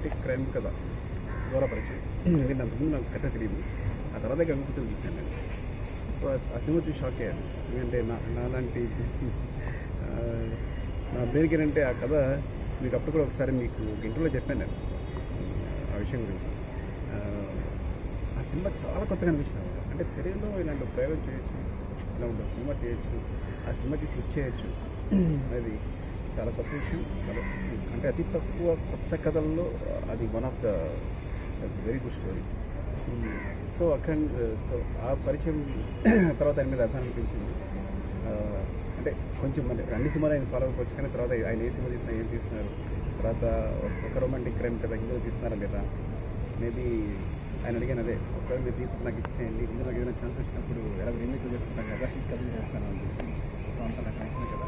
Romantic crime కథ ద్వారా పరిచయం. ఎందుకంటే అంతకుముందు నాకు కథ తెలియదు. ఆ తర్వాత గంగపుత్రులు చూశాను నేను. ఆ సినిమా చూసి షాక్ అయ్యాను. ఎందుకంటే నాలాంటి నా బ్రెయిన్కి ఏంటంటే ఆ కథ మీకు అప్పుడు కూడా ఒకసారి మీకు ఇంటర్వ్యూలో చెప్పాను నేను ఆ విషయం గురించి. ఆ సినిమా చాలా కొత్తగా అనిపిస్తుంది. అంటే తెలుగులో ఇలాంటి ప్రయోగం చేయొచ్చు, ఇలా ఉంటుంది సినిమా చేయొచ్చు, ఆ సినిమాకి స్విచ్ చేయొచ్చు అనేది చాలా కొత్త విషయం. చాలా అంటే అతి తక్కువ కొత్త కథల్లో అది one of the very good story. So so ఆ పరిచయం తర్వాత ఆయన మీద అర్థం అనిపించింది. అంటే కొంచెం అంటే అన్ని సినిమాలు ఆయన ఫాలో అవ్వచ్చు, కానీ తర్వాత ఆయన ఏ సినిమా తీసినా ఏం తీస్తున్నారు, తర్వాత ఒక రొమాంటిక్ క్రైమ్ కదా ఇందులో తీస్తున్నారా లేదా మేబీ ఆయన అడిగాను. అదే ఒకవేళ మీరు తీర్పు నాకు ఇచ్చేయండి, ఇందులో నాకు ఏదైనా ఛాన్స్ వచ్చినప్పుడు ఎలా రీమేక్ చేసుకుంటాం కదా, ఈ కథ చేస్తాను అని చెప్పి. సో అంత నాకు నచ్చిన కదా.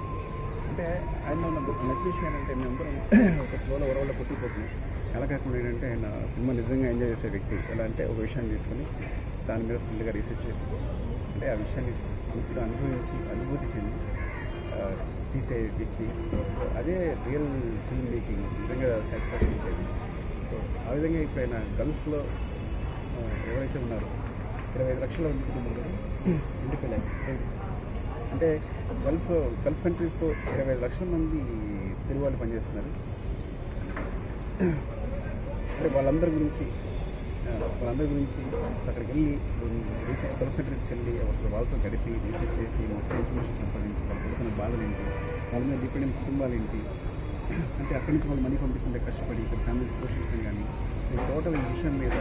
అంటే ఆయన నచ్చిన విషయం ఏంటంటే మేమందరం ఒక ఫ్లోలో వరవల్లో కొట్టిపోతున్నాం. ఎలా కాకుండా ఏంటంటే ఆయన సినిమా నిజంగా ఎంజాయ్ చేసే వ్యక్తి. ఎలా అంటే ఒక విషయాన్ని తీసుకొని దాని మీద ఫుల్గా రీసెర్చ్ చేసి అంటే ఆ విషయాన్ని పూర్తిగా అనుభూతి చెంది తీసే వ్యక్తి. అదే రియల్ ఫిల్మ్ మేకింగ్ నిజంగా సాటిస్ఫాక్షన్ ఇచ్చేది. సో ఆ విధంగా ఇప్పుడు ఆయన గల్ఫ్లో ఎవరైతే ఉన్నారో 25 లక్షల మంది కుటుంబాలు 25 lakhs అంటే గల్ఫ్ కంట్రీస్లో 25 లక్షల మంది తెలుగు వాళ్ళు పనిచేస్తున్నారు. అంటే వాళ్ళందరి గురించి అక్కడికి వెళ్ళి గల్ఫ్ కంట్రీస్కి వెళ్ళి వాళ్ళతో గడిపి రీసెర్చ్ చేసి మొత్తం ఇన్ఫర్మేషన్ సంపాదించి వాళ్ళు పడుతున్న బాధలు ఏంటి, వాళ్ళ మీద డిపెండెంట్ కుటుంబాలు ఏంటి, అంటే అక్కడి నుంచి వాళ్ళు మనీ పంపిస్తుంటే కష్టపడి ఇక్కడ ఫ్యామిలీస్ పోషించడం కానీ. సో టోటల్ ఈ విషయం మీద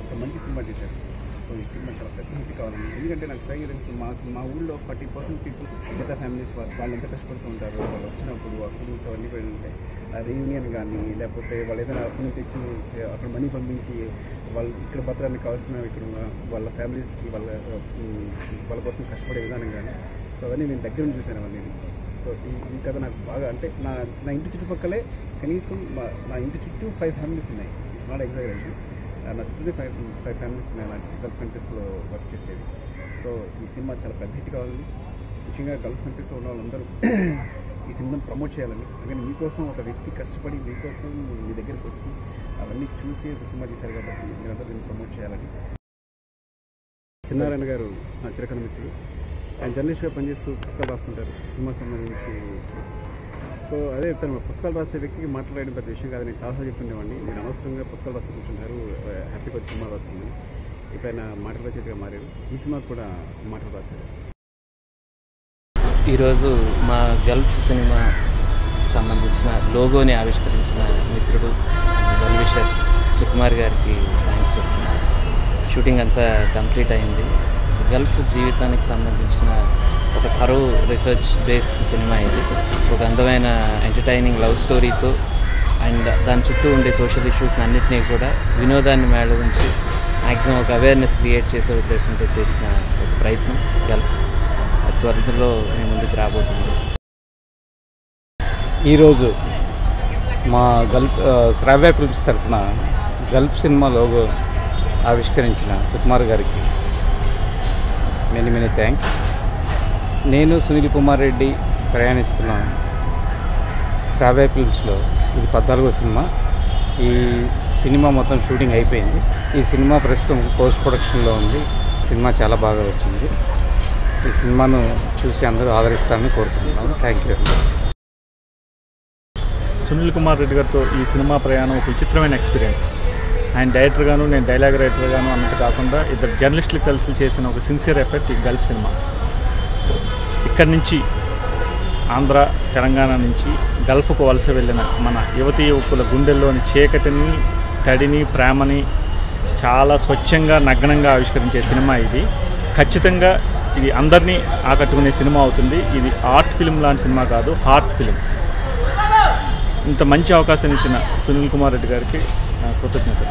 ఒక మంచి సినిమా చేశారు. సో ఈ సినిమా చాలా పెద్ద హిట్ కావాలని. ఎందుకంటే నాకు సరిగ్గా తెలుసు మా ఊళ్ళో 40% పీపుల్ మిగతా ఫ్యామిలీస్ వాళ్ళు ఎంత కష్టపడుతూ ఉంటారు. వాళ్ళు వచ్చినప్పుడు ఆ ఫుడ్స్ అవన్నీ కూడా ఉంటాయి. ఆ రీయూనియన్ కానీ లేకపోతే వాళ్ళు ఏదైనా అప్పుడు తెచ్చి అక్కడ మనీ పంపించి వాళ్ళు ఇక్కడ బతకడానికి కావాల్సిన ఇక్కడ వాళ్ళ ఫ్యామిలీస్కి వాళ్ళ కోసం కష్టపడే విధానం కానీ. సో అవన్నీ నేను దగ్గర నుంచి చూశాను అవన్నీ. సో ఈ కథ నాకు బాగా అంటే నా ఇంటి చుట్టుపక్కలే కనీసం నా ఇంటి చుట్టూ 5 ఫ్యామిలీస్ ఉన్నాయి. It's not exaggeration. నా చుట్టూ 5 ఫ్యామిలీస్ ఉన్నాయి నాకు గల్ఫ్ కంట్రీస్లో వర్క్ చేసేది. సో ఈ సినిమా చాలా పెద్ద హిట్ కావాలని, ముఖ్యంగా గల్ఫ్ కంట్రీస్లో ఉన్న వాళ్ళందరూ ఈ సినిమాను ప్రమోట్ చేయాలని. అందుకని మీకోసం ఒక వ్యక్తి కష్టపడి మీకోసం మీ దగ్గరికి వచ్చి అవన్నీ చూసి ఒక సినిమా తీశారు కాబట్టి మీరందరూ దీన్ని ప్రమోట్ చేయాలని. చిన్నారాయణ గారు నా చిరకాల మిత్రుడు. ఆయన జర్నలిస్ట్గా పనిచేస్తూ పుస్తకాలు రాస్తుంటారు సినిమా సంబంధించి. సో అదే చెప్తాను, పుస్తకాలు రాసే వ్యక్తికి మాట్లాడడం పెద్ద విషయం కాదు. నేను చాలాసార్లు చెప్తుండేవాడిని, మీరు అనవసరంగా పుస్తకాలు రాసి కూర్చుంటారు, హ్యాపీగా వచ్చి సినిమా రాసుకుందని. ఇప్పుడు ఆయన మాటల రచయితగా మారారు. ఈ సినిమాకు కూడా మాటలు రాశారు. ఈరోజు మా గల్ఫ్ సినిమా సంబంధించిన లోగోని ఆవిష్కరించిన మిత్రుడు వెల్విషర్ సుకుమార్ గారికి థ్యాంక్స్ చెప్తున్నాను. షూటింగ్ అంతా కంప్లీట్ అయింది. గల్ఫ్ జీవితానికి సంబంధించిన ఒక థరో రీసెర్చ్ బేస్డ్ సినిమా ఇది. ఒక అందమైన ఎంటర్టైనింగ్ లవ్ స్టోరీతో అండ్ దాని చుట్టూ ఉండే సోషల్ ఇష్యూస్ అన్నింటినీ కూడా వినోదాన్ని మేళవించి మ్యాక్సిమం ఒక అవేర్నెస్ క్రియేట్ చేసే ఉద్దేశంతో చేసిన ఒక ప్రయత్నం గల్ఫ్ త్వరలో మీ ముందుకు రాబోతుంది. ఈరోజు మా గల్ఫ్ శ్రావ్య ఫిల్మ్స్ తరఫున గల్ఫ్ సినిమా లోగో ఆవిష్కరించిన సుకుమార్ గారికి మెనీ థ్యాంక్స్. నేను సునీల్ కుమార్ రెడ్డి ప్రయాణిస్తున్న శ్రావ్య ఫిల్మ్స్లో ఇది 14వ సినిమా. ఈ సినిమా మొత్తం షూటింగ్ అయిపోయింది. ఈ సినిమా ప్రస్తుతం పోస్ట్ ప్రొడక్షన్లో ఉంది. సినిమా చాలా బాగా వచ్చింది. ఈ సినిమాను చూసి అందరూ ఆదరిస్తారని కోరుకుంటున్నాను. Thank you very much. Sunil Kumar Reddy గారితో ఈ సినిమా ప్రయాణం ఒక విచిత్రమైన ఎక్స్పీరియన్స్. ఆయన డైరెక్టర్గాను, నేను డైలాగ్ రైటర్గాను అన్నట్టు కాకుండా ఇద్దరు జర్నలిస్టులు కలిసి చేసిన ఒక సిన్సియర్ ఎఫర్ట్ ఈ గల్ఫ్ సినిమా. ఇక్కడి నుంచి ఆంధ్ర, తెలంగాణ నుంచి గల్ఫ్కు వలస వెళ్ళిన మన యువతీ యువకుల గుండెల్లోని చీకటిని, తడిని, ప్రేమని చాలా స్వచ్ఛంగా, నగ్నంగా ఆవిష్కరించే సినిమా ఇది. ఖచ్చితంగా ఇది అందరినీ ఆకట్టుకునే సినిమా అవుతుంది. ఇది ఆర్ట్ ఫిల్మ్ లాంటి సినిమా కాదు, హార్ట్ ఫిల్మ్. ఇంత మంచి అవకాశం ఇచ్చిన సునీల్ కుమార్ రెడ్డి గారికి కృతజ్ఞతలు.